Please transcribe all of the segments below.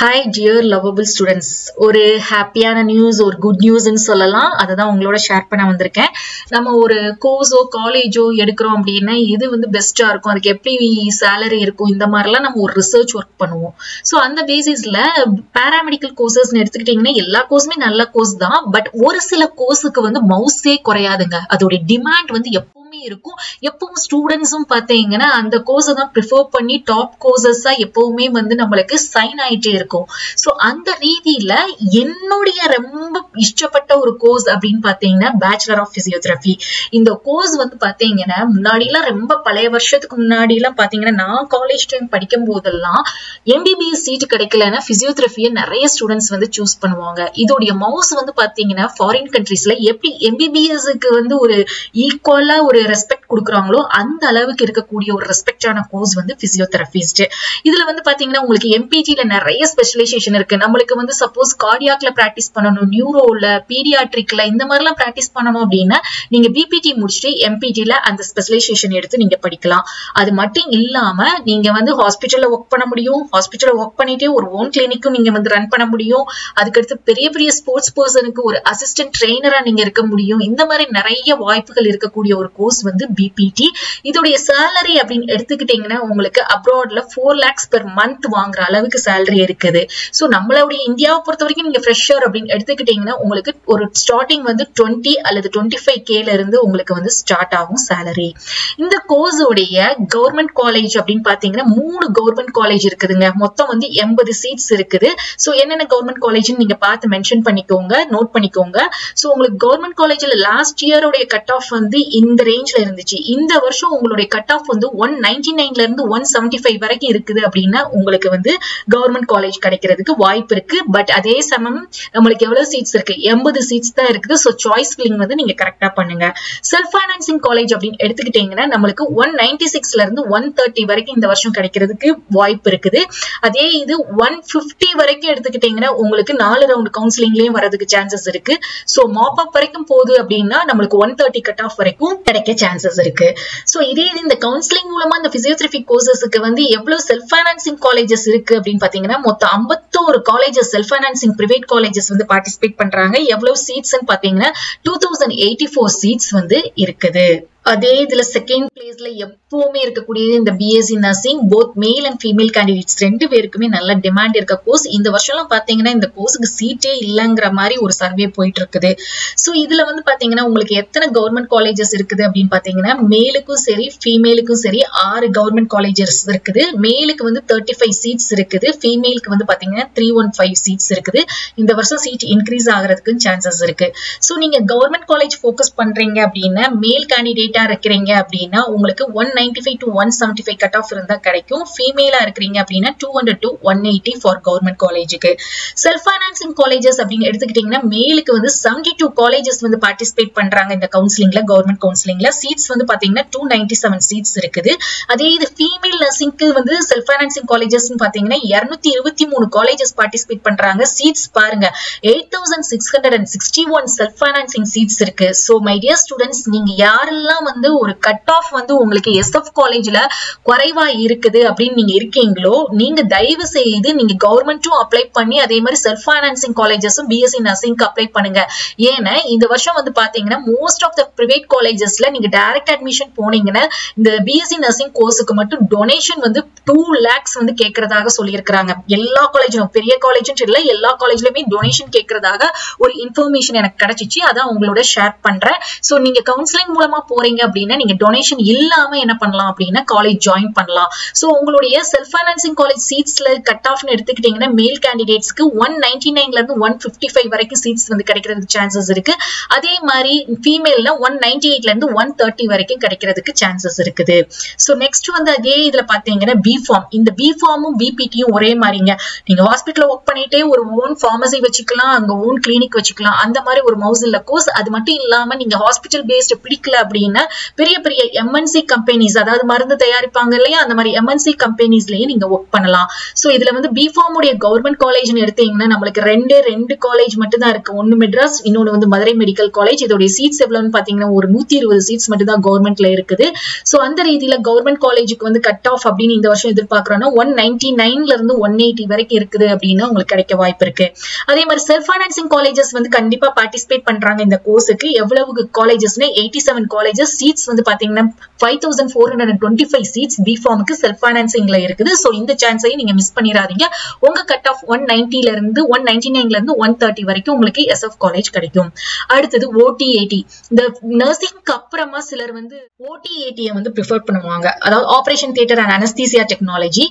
Hi dear lovable students. ஒரு ஹாப்பியான news, ஒரு குட் நியூஸ்னு சொல்லலாம். அதை தான் உங்களோட ஷேர் பண்ண வந்திருக்கேன். நம்ம ஒரு கோர்ஸோ காலேஜோ எடுக்கிறோம் அப்படின்னா எது வந்து பெஸ்ட்டாக இருக்கும், அதுக்கு எப்படி சேலரி இருக்கும், இந்த மாதிரிலாம் நம்ம ஒரு ரிசர்ச் ஒர்க் பண்ணுவோம். ஸோ அந்த பேசிஸில் பேராமெடிக்கல் கோர்சஸ்ன்னு எடுத்துக்கிட்டிங்கன்னா எல்லா கோர்ஸுமே நல்ல கோர்ஸ் தான். பட் ஒரு சில கோர்ஸுக்கு வந்து மவுஸே குறையாதுங்க. அதோடைய டிமாண்ட் வந்து எப்பவுமே இருக்கும். எப்பவும் ஸ்டூடெண்ட்ஸும் பார்த்தீங்கன்னா அந்த கோர்ஸை தான் ப்ரிஃபர் பண்ணி டாப் கோர்சஸாக எப்பவுமே வந்து நம்மளுக்கு சைன் ஆகிட்டே இருக்கும். சோ அந்த ரீதியில என்னுடைய ரொம்ப இஷ்டப்பட்ட ஒரு கோர்ஸ் அப்படின்னு பாத்தீங்கன்னா பேச்சுலர் ஆஃப் பிசியோதெரபி. இந்த கோர்ஸ் வந்து பாத்தீங்கன்னா முன்னாடி எல்லாம் ரொம்ப பழைய வருஷத்துக்கு முன்னாடி எல்லாம் பாத்தீங்கன்னா நான் காலேஜ் டைம் படிக்கும் போதெல்லாம் MBBS சீட் கிடைக்கலன்னா பிசியோதெரபியை நிறைய ஸ்டூடெண்ட்ஸ் வந்து சூஸ் பண்ணுவாங்க. இதோடைய மவுஸ் வந்து பாத்தீங்கன்னா ஃபாரின் கண்ட்ரீஸ்ல எப்படி MBBSக்கு வந்து ஒரு ஈக்குவலா ஒரு ரெஸ்பெக்ட் கொடுக்குறாங்களோ அந்த அளவுக்கு இருக்கக்கூடிய ஒரு ரெஸ்பெக்டான கோர்ஸ் வந்து பிசியோதெரபிஸ்ட். இதுல வந்து பாத்தீங்கன்னா உங்களுக்கு MPTல நிறைய ஸ்பெஷலைசேஷன் இருக்கு. நம்மளுக்கு வந்து சப்போஸ் கார்டியாக்ல பிராக்டிஸ் பண்ணணும், நியூரோல, பீடியாட்ரிக்ல இந்த மாதிரிலாம் பிராக்டிஸ் பண்ணணும் அப்படின்னா நீங்க BPT முடிச்சுட்டு MPTல அந்த ஸ்பெஷலைசேஷன் எடுத்து நீங்க படிக்கலாம். அது மட்டும் இல்லாம நீங்க வந்து ஹாஸ்பிட்டல்ல ஒர்க் பண்ண முடியும். ஹாஸ்பிட்டல்ல ஒர்க் பண்ணிட்டே ஒரு ஓன் கிளினிக்கும் நீங்க வந்து ரன் பண்ண முடியும். அதுக்கடுத்து பெரிய பெரிய ஸ்போர்ட்ஸ் பர்சனுக்கு ஒரு அசிஸ்டன்ட் ட்ரெயினரா நீங்க இருக்க முடியும். இந்த மாதிரி நிறைய வாய்ப்புகள் இருக்கக்கூடிய ஒரு கோர்ஸ் வந்து BPT. இதோடைய சேலரி அப்படின்னு எடுத்துக்கிட்டீங்கன்னா உங்களுக்கு அப்ராட்ல 4 lakhs per month வாங்குற அளவுக்கு சேலரி இருக்குது. சோ நம்மளுடைய இந்தியாவை பொறுத்த வரைக்கும் நீங்க ஃப்ரெஷர் அப்படின்னு எடுத்துக்கிட்டீங்கன்னா உங்களுக்கு ஒரு ஸ்டார்டிங் வந்து 20 அல்லது 25K இருந்து உங்களுக்கு வந்து ஸ்டார்ட் ஆகும் சேலரி. இந்த கோர்ஸ் உடைய கவர்மெண்ட் காலேஜ் அப்படின்னு பாத்தீங்கன்னா 3 கவர்மெண்ட் காலேஜ் இருக்குதுங்க. மொத்தம் வந்து 80 சீட்ஸ் இருக்குது. சோ என்னென்ன கவர்மெண்ட் காலேஜ்னு நீங்க பார்த்து மென்ஷன் பண்ணிக்கோங்க, நோட் பண்ணிக்கோங்க. சோ உங்களுக்கு கவர்மெண்ட் காலேஜ்ல லாஸ்ட் இயரோடைய கட் ஆஃப் வந்து இந்த ரேஞ்ச்ல இருந்துச்சு. இந்த வருஷம் உங்களுடைய கட் ஆஃப் வந்து 199ல இருந்து 175 வரைக்கும் இருக்குது அப்படின்னா உங்களுக்கு வந்து கவர்மெண்ட் காலேஜ் கிடைக்கிறதுக்கு வாய்ப்பு இருக்கு. பட் அதே சமயம் நம்மளுக்கு எவ்வளவு சீட்ஸ் இருக்கு, 80 சீட்ஸ் தான் இருக்குது. சோ சாய்ஸ் ஃபில்லிங் வந்து நீங்க கரெக்டா பண்ணுங்க. செல்ஃப் ஃபைனான்சிங் காலேஜ் அப்படின்னு எடுத்துக்கிட்டீங்கன்னா நம்மளுக்கு 196ல இருந்து 130 வரைக்கும் இந்த வருஷம் கிடைக்கிறதுக்கு வாய்ப்பு இருக்குது. அதே இது 150 வரைக்கும் எடுத்துக்கிட்டீங்கன்னா உங்களுக்கு 4 ரவுண்ட் கவுன்சிலிங்லயும் வரதுக்கு சான்சஸ் இருக்கு. சோ மாப் அப் வரைக்கும் போகுது அப்படின்னா நம்மளுக்கு 130 கட் ஆஃப் வரைக்கும் கிடைக்க சான்சஸ் இருக்கு. சோ இதே இந்த கவுன்சிலிங் மூலமா இந்த பிசியோதெரபி கோர்சஸ்க்கு வந்து எவ்வளவு செல்ஃப் ஃபைனான்சிங் காலேஜஸ் இருக்கு அப்படின்னு பாத்தீங்கன்னா மொத்தம் 51 colleges self financing private colleges வந்து பார்ட்டிசிபேட் பண்றாங்க. எவ்வளவு சீட்ஸ் பாத்தீங்கன்னா 2084 சீட்ஸ் வந்து இருக்குது. அதே இதுல செகண்ட் பிளேஸ்ல எப்பவுமே இருக்கக்கூடியது இந்த BSc nursing. Both male and female candidates 2 பேருக்குமே நல்ல டிமாண்ட் இருக்க கோர்ஸ். இந்த வருஷம்லாம் பாத்தீங்கன்னா இந்த கோர்ஸுக்கு சீட்டே இல்லைங்கிற மாதிரி ஒரு சர்வே போயிட்டு இருக்குது. சோ இதுல வந்து பாத்தீங்கன்னா உங்களுக்கு எத்தனை கவர்மெண்ட் காலேஜஸ் இருக்குது அப்படின்னு பாத்தீங்கன்னா மேலுக்கும் சரி ஃபீமேலுக்கும் சரி 6 கவர்மெண்ட் காலேஜஸ் இருக்குது. மேலுக்கு வந்து 35 சீட்ஸ் இருக்குது. ஃபீமேலுக்கு வந்து பாத்தீங்கன்னா 315 சீட்ஸ் இருக்குது. இந்த வருஷம் சீட் இன்க்ரீஸ் ஆகிறதுக்கு சான்சஸ் இருக்கு. சோ நீங்க கவர்மெண்ட் காலேஜ் போக்கஸ் பண்றீங்க அப்படின்னா மேல் கேண்டிடேட் இருக்கிறீங்க அப்படின்னா உங்களுக்கு 195 to 175 கட் ஆஃப் இருந்தா கிடைக்கும். ஃபீமேலா இருக்கிறீங்க அப்படின்னா 200 to 180 ஃபார் கவர்மெண்ட் காலேஜுக்கு. செல்ஃப் ஃபைனான்சிங் காலேஜஸ் அப்படின்னு எடுத்துக்கிட்டீங்கன்னா மேலுக்கு வந்து 72 காலேஜஸ் வந்து பார்ட்டிசிபேட் பண்றாங்க இந்த கவுன்சிலிங்ல, கவர்மெண்ட் கவுன்சிலிங்ல. சீட்ஸ் வந்து பாத்தீங்கன்னா 297 சீட்ஸ் இருக்குது. அதே இது ஃபீமேல் நர்சிங்க்கு வந்து செல்ஃப் ஃபைனான்சிங் காலேஜஸ் பாத்தீங்கன்னா 223 காலேஜஸ் பார்ட்டிசிபேட் பண்றாங்க. சீட்ஸ் பாருங்க 8661 செல்ஃப் ஃபைனான்சிங் சீட்ஸ் இருக்கு. சோ மை டியர் ஸ்டூடெண்ட்ஸ், நீங்க யாரெல்லாம் வந்து ஒரு கட் ஆஃப் வந்து உங்களுக்கு SF காலேஜ்ல குறைவா இருக்குது அப்படின்னு நீங்க இருக்கீங்களோ நீங்க தயவு செய்து நீங்க கவர்மெண்ட்டும் அப்ளை பண்ணி அதே மாதிரி செல்ஃப் ஃபைனான்சிங் காலேஜஸும் BSc நர்சிங்க்கு அப்ளை பண்ணுங்க. ஏன்னா இந்த வருஷம் வந்து பாத்தீங்கன்னா மோஸ்ட் ஆஃப் த பிரைவேட் காலேஜஸ்ல நீங்க டைரக்ட் அட்மிஷன் போனீங்கன்னா இந்த BSc நர்சிங் கோர்ஸுக்கு மட்டும் டொனேஷன் வந்து 2 lakhs வந்து கேட்கறதாக சொல்லியிருக்கிறாங்க. எல்லா காலேஜும், பெரிய காலேஜும் இல்ல, எல்லா காலேஜ்லயுமே டொனேஷன் கேட்கறதாக ஒரு இன்ஃபர்மேஷன் எனக்கு கிடைச்சிச்சு. அதான் உங்களோட ஷேர் பண்றேன். சோ நீங்க கவுன்சிலிங் மூலமா போறீங்க அப்படின்னா நீங்க டொனேஷன் இல்லாம என்ன பண்ணலாம் அப்படின்னா காலேஜ் ஜாயின் பண்ணலாம். சோ உங்களுடைய செல்ஃப் ஃபைனான்சிங் காலேஜ் சீட்ஸ்ல கட் ஆஃப்னு எடுத்துக்கிட்டீங்கன்னா மேல் கேண்டிடேட்ஸ்க்கு 199ல இருந்து 155 வரைக்கும் சீட்ஸ் வந்து கிடைக்கிறதுக்கு சான்சஸ் இருக்கு. அதே மாதிரி ஃபீமேல்ல 198ல இருந்து 130 வரைக்கும் கிடைக்கிறதுக்கு சான்சஸ் இருக்குது. சோ நெக்ஸ்ட் வந்து அதே இதுல பாத்தீங்கன்னா B.Pharm. இந்த B.Pharmம் BPTயும் ஒரே மாதிரிங்க. நீங்க ஹாஸ்பிட்டல்ல ஒர்க் பண்ணிட்டே ஒரு ஓன் ஃபார்மசி வச்சுக்கலாம், அங்க ஓன் கிளினிக் வச்சுக்கலாம். அந்த மாதிரி ஒரு மவுஸ் இல்ல கோர்ஸ். அது மட்டும் இல்லாம நீங்க ஹாஸ்பிட்டல் பேஸ்ட் பிடிக்கல அப்படின்னா பெரிய பெரிய MNC கம்பெனிஸ், அதாவது மருந்து தயாரிப்பாங்க இல்லையா, அந்த மாதிரி MNC கம்பெனிஸ்லயே நீங்க ஒர்க் பண்ணலாம். சோ இதுல வந்து பிஃபார்ம் உடைய கவர்மெண்ட் காலேஜ்னு எடுத்தீங்கன்னா நம்மளுக்கு ரெண்டு காலேஜ் மட்டும் தான் இருக்கு. ஒன்னு மெட்ராஸ், இன்னொன்னு வந்து மதுரை மெடிக்கல் காலேஜ். இதோட சீட்ஸ் எவ்வளவுன்னு பாத்தீங்கன்னா ஒரு 120 சீட்ஸ் மட்டும் தான் கவர்மெண்ட்ல இருக்குது. சோ அந்த ரீதியில கவர்மெண்ட் காலேஜுக்கு வந்து கட் ஆஃப் அப்படின்னு இந்த வருஷம் எதிர்பார்க்கறோம்னா 199ல இருந்து 180 வரைக்கும் இருக்குது அப்படின்னா உங்களுக்கு கிடைக்க வாய்ப்பு இருக்கு. அதே மாதிரி செல்ஃப் ஃபைனான்சிங் காலேஜஸ் வந்து கண்டிப்பா பார்ட்டிசிபேட் பண்றாங்க இந்த கோர்ஸுக்கு. எவ்வளவு காலேஜஸ்னா 87 காலேஜஸ். சீட்ஸ் வந்து பாத்தீங்கன்னா 5425 சீட்ஸ் பிஃபார்முக்கு செல்ஃப் ஃபைனான்சிங்ல இருக்குது. சோ இந்த சான்ஸையும் நீங்க மிஸ் பண்ணிடாதீங்க. உங்க கட் ஆஃப் 190ல இருந்து 199ல இருந்து 130 வரைக்கும் உங்களுக்கு SF காலேஜ் கிடைக்கும். அடுத்தது OT-AT. இந்த நர்சிங்க்கு அப்புறமா சிலர் வந்து OT-AT வந்து ப்ரிஃபர் பண்ணுவாங்க, அதாவது operation theatre and anaesthesia technology.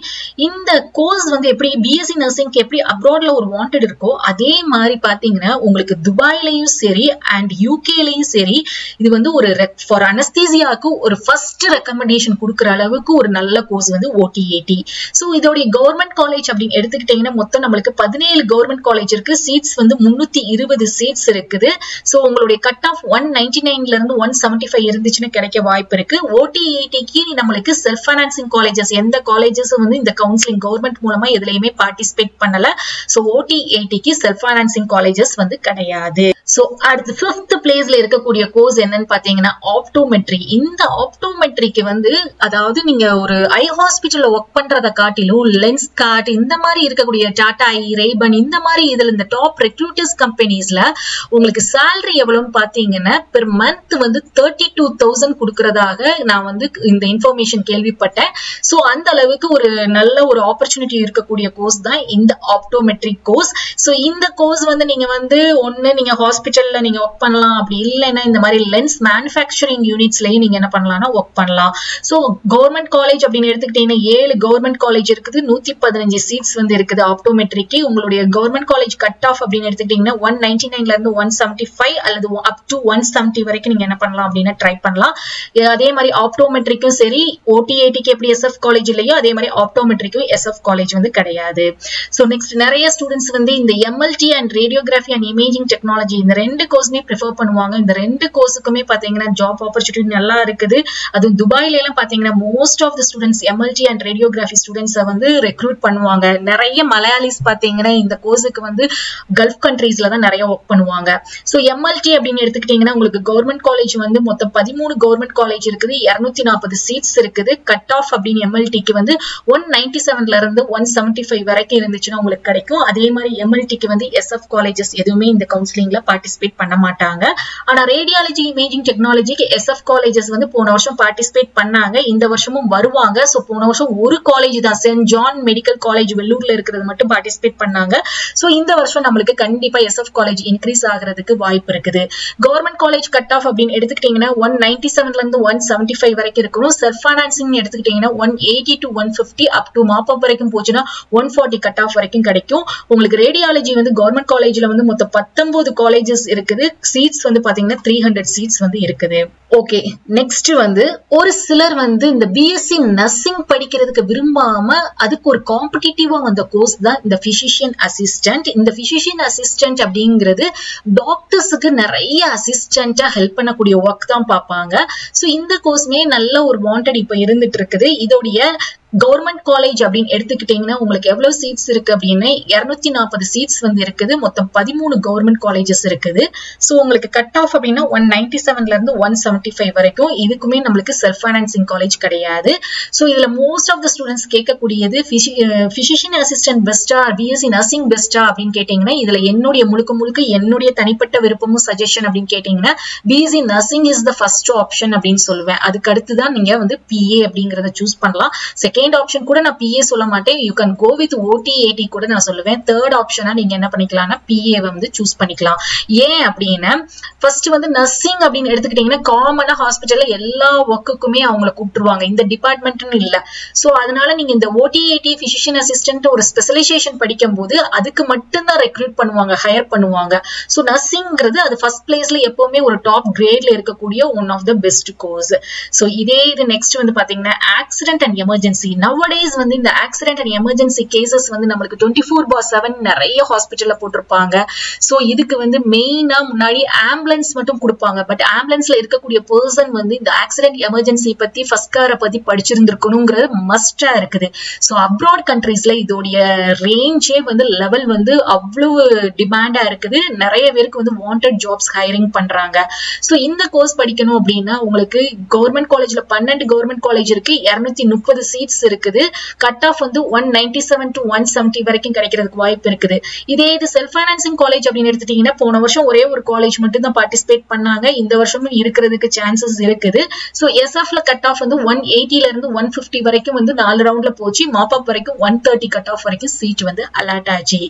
இந்த கோர்ஸ் வந்து எப்படி BSc நர்சிங்க்கு எப்படி அப்ராட்ல ஒரு வாண்டட் இருக்கோ அதே மாதிரி பாத்தீங்கன்னா உங்களுக்கு துபாய்லயும் சரி அண்ட் UKலயும் சரி இது வந்து ஒரு ஃபார் அனஸ்தீசியாவுக்கு ஒரு ஃபர்ஸ்ட் ரெக்கமெண்டேஷன் கொடுக்குற அளவுக்கு ஒரு நல்ல கோர்ஸ் வந்து OT-AT. சோ இதோடைய கவர்மெண்ட் காலேஜ் அப்படின்னு எடுத்துக்கிட்டீங்கன்னா மொத்தம் நம்மளுக்கு 17 கவர்மெண்ட் காலேஜ் இருக்கு. சீட்ஸ் வந்து 320 சீட்ஸ் இருக்குது. சோ உங்களுடைய கட் ஆஃப் 199ல இருந்து 175 இருந்துச்சுன்னு கிடைக்க வாய்ப்பு இருக்கு. OT-ATக்கு நம்மளுக்கு செல்ஃப் ஃபைனான்சிங் காலேஜஸ் எந்த காலேஜஸ் வந்து இந்த கவுன்சிலிங் கவர்மெண்ட் மூலமா எதுலயுமே பார்ட்டிசிபேட் பண்ணல. சோ OT-ATக்கு செல்ஃப் ஃபைனான்சிங் காலேஜஸ் வந்து கிடையாது. சோ அடுத்து 5th பிளேஸ்ல இருக்கக்கூடிய கோர்ஸ் என்னன்னு பாத்தீங்கன்னா ஆப்டோமெட்ரி. இந்த ஆப்டோமெட்ரிக்கு வந்து அதாவது நீங்க ஒரு ஐ ஹாஸ்பிட்டல்ல ஒர்க் பண்றத காட்டிலும் லென்ஸ் கார்ட் இந்த மாதிரி இருக்கக்கூடிய டாடா ஐ, ரேபன் இந்த மாதிரி இதுல இந்த டாப் ரெக்ரூட்டர்ஸ் கம்பெனிஸ்ல உங்களுக்கு சேலரி எவ்வளவுன்னு பாத்தீங்கன்னா பெர் மந்த் வந்து 32,000 கொடுக்கறதாக நான் வந்து இந்த இன்ஃபர்மேஷன் கேள்விப்பட்டேன். சோ அந்த அளவுக்கு ஒரு நல்ல ஒரு ஆப்பர்ச்சுனிட்டி இருக்கக்கூடிய கோர்ஸ் தான் இந்த ஆப்டோமெட்ரிக் கோர்ஸ். சோ இந்த கோர்ஸ் வந்து நீங்க வந்து ஒண்ணு நீங்க ஹாஸ்பிட்டல்ல நீங்க ஒர்க் பண்ணலாம், அப்படி இல்லைன்னா இந்த மாதிரி லென்ஸ் மேனுஃபேக்சரிங் யூனிட்ஸ்லயும் நீங்க என்ன பண்ணலாம்னா ஒர்க் பண்ணலாம். சோ கவர்மெண்ட் காலேஜ் அப்படின்னு எடுத்துக்கிட்டீங்கன்னா 7 கவர்மெண்ட் காலேஜ் இருக்குது, 115 சீட்ஸ் வந்து இருக்குது ஆப்டோமெட்ரிக்கு. உங்களுடைய கவர்மெண்ட் காலேஜ் கட் ஆஃப் அப்படின்னு எடுத்துக்கிட்டீங்கன்னா 199ல இருந்து 175 அல்லது அப் டு 170 வரைக்கும் நீங்க என்ன பண்ணலாம் அப்படின்னா ட்ரை பண்ணலாம். அதே மாதிரி ஆப்டோமெட்ரிக்கும் சரி OT-ATக்கு எப்படி SF காலேஜ் இல்லையோ அதே மாதிரி ஆப்டோமெட்ரிக்கும் SF காலேஜ் வந்து கிடையாது. சோ நெக்ஸ்ட் நிறைய ஸ்டூடெண்ட்ஸ் வந்து இந்த MLT and radiography and imaging technology இந்த 2 கோர்ஸுமே ப்ரிஃபர் பண்ணுவாங்க. இந்த 2 கோர்ஸுக்குமே பாத்தீங்கன்னா ஜாப் ஆப்பர்ச்சுனிட்டி நல்லா இருக்குது. அது துபாயில எல்லாம் பாத்தீங்கன்னா most of the students MLT and radiography students வந்து ரெக்ரூட் பண்ணுவாங்க. நிறைய மலையாளிஸ் பாத்தீங்கன்னா இந்த கோர்ஸுக்கு வந்து கல்ஃப் கண்ட்ரீஸ்ல தான் நிறைய ஒர்க் பண்ணுவாங்க. சோ MLT அப்படின்னு எடுத்துக்கிட்டீங்கன்னா உங்களுக்கு கவர்மெண்ட் காலேஜ் வந்து மொத்தம் 13 கவர்மெண்ட் காலேஜ் இருக்குது, 240 சீட்ஸ் இருக்குது. கட் ஆஃப் அப்படின்னு MLTக்கு வந்து 197ல இருந்து 175 வரைக்கும் இருந்துச்சுன்னா உங்களுக்கு கிடைக்கும். அதே மாதிரி MLTக்கு வந்து SF காலேஜஸ் எதுவுமே இந்த கவுன்சிலிங்ல பார்ட்டிசிபேட் பண்ண மாட்டாங்க. ஆனா ரேடியாலஜி இமேஜிங் டெக்னாலஜிக்கு SF காலேஜஸ் வந்து போன வருஷம் பார்ட்டிசிபேட் பண்ணாங்க, இந்த வருஷமும் வருவாங்க. சோ போன வருஷம் ஒரு காலேஜ் தான் சென்ட் ஜான் மெடிக்கல் காலேஜ் வெள்ளூர்ல இருக்கிறது மட்டும் பார்ட்டிசிபேட் பண்ணாங்க. சோ இந்த வருஷம் நம்மளுக்கு கண்டிப்பா SF காலேஜ் இன்க்ரீஸ் ஆகிறதுக்கு வாய்ப்பு இருக்குது. கவர்மெண்ட் காலேஜ் கட் ஆஃப் அப்படின்னு எடுத்துக்கிட்டீங்கன்னா 197ல இருந்து 175 வரைக்கும் இருக்கணும். செல்ஃப் ஃபைனான்சிங் எடுத்துக்கிட்டீங்கன்னா 180 to 150 அப் டு மாப்பப் வரைக்கும் போச்சுன்னா 140 கட் ஆஃப் வரைக்கும் கிடைக்கும். உங்களுக்கு ரேடியாலஜி வந்து கவர்மெண்ட் காலேஜ்ல வந்து மொத்தம் 19 காலேஜஸ் இருக்குது. சீட்ஸ் வந்து பாத்தீங்கன்னா 300 சீட்ஸ் வந்து இருக்குது. ஓகே, நெக்ஸ்ட் வந்து ஒரு சிலர் வந்து இந்த BSc நர்சிங் படிக்கிறதுக்கு விரும்பாம அதுக்கு ஒரு காம்படிட்டிவா வந்த கோர்ஸ் தான் இந்த பிசிஷியன் அசிஸ்டன்ட். இந்த பிசிஷியன் அசிஸ்டன்ட் அப்படிங்கிறது டாக்டர்ஸுக்கு நிறைய அசிஸ்டன்டா ஹெல்ப் பண்ணக்கூடிய ஒர்க் தான் பார்ப்பாங்க. சோ இந்த கோர்ஸ்மே நல்ல ஒரு வாண்டட் இப்ப இருந்துட்டு இருக்குது. இதோடைய கவர்மெண்ட் காலேஜ் அப்படின்னு எடுத்துக்கிட்டீங்கன்னா உங்களுக்கு எவ்வளவு சீட்ஸ் இருக்கு அப்படின்னு 240 சீட்ஸ் வந்து இருக்குது. மொத்தம் 13 கவர்மெண்ட் காலேஜஸ் இருக்குது. சோ உங்களுக்கு கட் ஆஃப் அப்படின்னா 197ல இருந்து 175 வரைக்கும். இதுக்குமே நம்மளுக்கு செல்ஃப் ஃபைனான்சிங் காலேஜ் கிடையாது. சோ இதுல மோஸ்ட் ஆஃப் த ஸ்டூடெண்ட்ஸ் கேட்கக்கூடியது பிசிஷியன் அசிஸ்டன்ட் பெஸ்டா BSc நர்சிங் பெஸ்டா அப்படின்னு கேட்டீங்கன்னா இதுல என்னுடைய முழுக்க என்னுடைய தனிப்பட்ட விருப்பமும் சஜஷன் அப்படின்னு கேட்டீங்கன்னா BSc nursing is the first option அப்படின்னு சொல்லுவேன். அதுக்கு அடுத்துதான் நீங்க வந்து PA அப்படிங்கறத சூஸ் பண்ணலாம். செகண்ட் ஆப்ஷன் கூட நான் PA சொல்ல மாட்டேன். You can go with OT-AT கூட நான் சொல்லுவேன். தேர்ட் ஆப்ஷனா நீங்க என்ன பண்ணிக்கலாம்னா PA வந்து சூஸ் பண்ணிக்கலாம். ஏன் அப்படின்னா ஃபர்ஸ்ட் வந்து நர்சிங் அப்படின்னு எடுத்துக்கிட்டீங்கன்னா காமனா ஹாஸ்பிட்டல்ல எல்லா ஒர்க்குக்குமே அவங்கள கூப்பிட்டுருவாங்க, இந்த டிபார்ட்மெண்ட்னு இல்ல. சோ அதனால நீங்க இந்த OT-AT பிசிஷியன் அசிஸ்டன்ட் ஒரு ஸ்பெஷலைசேஷன் படிக்கும் போது அதுக்கு மட்டும்தான் ரெக்ரூட் பண்ணுவாங்க, ஹையர் பண்ணுவாங்க. சோ நர்சிங்கிறது அது ஃபர்ஸ்ட் பிளேஸ்ல எப்பவுமே ஒரு டாப் கிரேட்ல இருக்கக்கூடிய one of the best course. So இதே இது நெக்ஸ்ட் வந்து பாத்தீங்கன்னா accident and emergency emergency. Nowadays வந்து இந்த ஆக்சிடென்ட் அண்ட் எமர்ஜென்சி கேசஸ் வந்து நம்மளுக்கு 24/7 நிறைய ஹாஸ்பிட்டல்ல போட்டிருப்பாங்க. ஸோ இதுக்கு வந்து மெயினா முன்னாடி ஆம்புலன்ஸ் மட்டும் கொடுப்பாங்க. பட் ஆம்புலன்ஸ்ல இருக்கக்கூடிய பர்சன் வந்து இந்த ஆக்சிடென்ட் எமர்ஜென்சி பத்தி ஃபர்ஸ்ட் காரை பத்தி படிச்சிருந்திருக்கணுங்கிறது மஸ்டா இருக்குது. ஸோ அப்ராட் கண்ட்ரீஸ்ல இதோடைய ரேஞ்சே வந்து லெவல் வந்து அவ்வளவு டிமாண்டா இருக்குது. நிறைய பேருக்கு வந்து வாண்டட் ஜாப்ஸ் ஹைரிங் பண்றாங்க. ஸோ இந்த கோர்ஸ் படிக்கணும் அப்படின்னா உங்களுக்கு கவர்மெண்ட் காலேஜ்ல 12 கவர்மெண்ட் காலேஜ் இருக்கு, 230 சீட்ஸ் இருக்குது. கட் ஆஃப் வந்து 197 to 170 வரைக்கும் கிடைக்கிறதுக்கு வாய்ப்பு இருக்குது. இதே இது செல்ஃப் ஃபைனான்சிங் காலேஜ் அப்படின்னு எடுத்துட்டீங்கன்னா போன வருஷம் ஒரே ஒரு காலேஜ் மட்டும் தான் பார்ட்டிசிபேட் பண்ணாங்க. இந்த வருஷமும் இருக்கிறதுக்கு சான்சஸ் இருக்குது. ஸோ எஸ்எஃப்ல கட் ஆஃப் வந்து 180ல இருந்து 150 வரைக்கும் வந்து 4 ரவுண்ட்ல போச்சு. மாப்அப் வரைக்கும் 130 கட் ஆஃப் வரைக்கும் சீட் வந்து அலாட் ஆச்சு.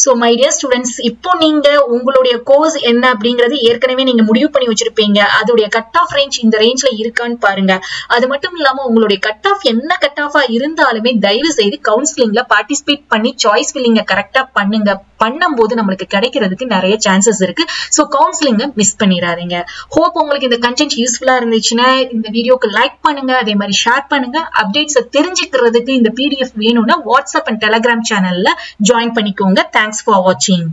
ஸோ மை டியர் ஸ்டூடெண்ட்ஸ், இப்போ நீங்க உங்களுடைய கோர்ஸ் என்ன அப்படிங்கறது ஏற்கனவே நீங்க முடிவு பண்ணி வச்சிருப்பீங்க. அதோடைய கட் ஆஃப் ரேஞ்ச் இந்த ரேஞ்ச்ல இருக்கான்னு பாருங்க. அது மட்டும் இல்லாம உங்களுடைய கட் ஆஃப் என்ன கட் ஆஃபா இருந்தாலுமே தயவு செய்து கவுன்சிலிங்ல பார்ட்டிசிபேட் பண்ணி சாய்ஸ் ஃபில்லிங்க கரெக்டா பண்ணுங்க. பண்ணும்போது நம்மளுக்கு கிடைக்கிறதுக்கு நிறைய சான்சஸ் இருக்கு. ஸோ கவுன்சிலிங்க மிஸ் பண்ணிடாதீங்க. ஹோப் உங்களுக்கு இந்த கண்டென்ட் யூஸ்ஃபுல்லா இருந்துச்சுன்னா இந்த வீடியோக்கு லைக் பண்ணுங்க, அதே மாதிரி ஷேர் பண்ணுங்க. அப்டேட்ஸை தெரிஞ்சுக்கிறதுக்கு இந்த PDF வேணும்னா வாட்ஸ்அப் அண்ட் டெலிகிராம் சேனல்ல ஜாயின் பண்ணிக்கோங்க. தேங்க்ஸ் ஃபார் வாட்சிங்.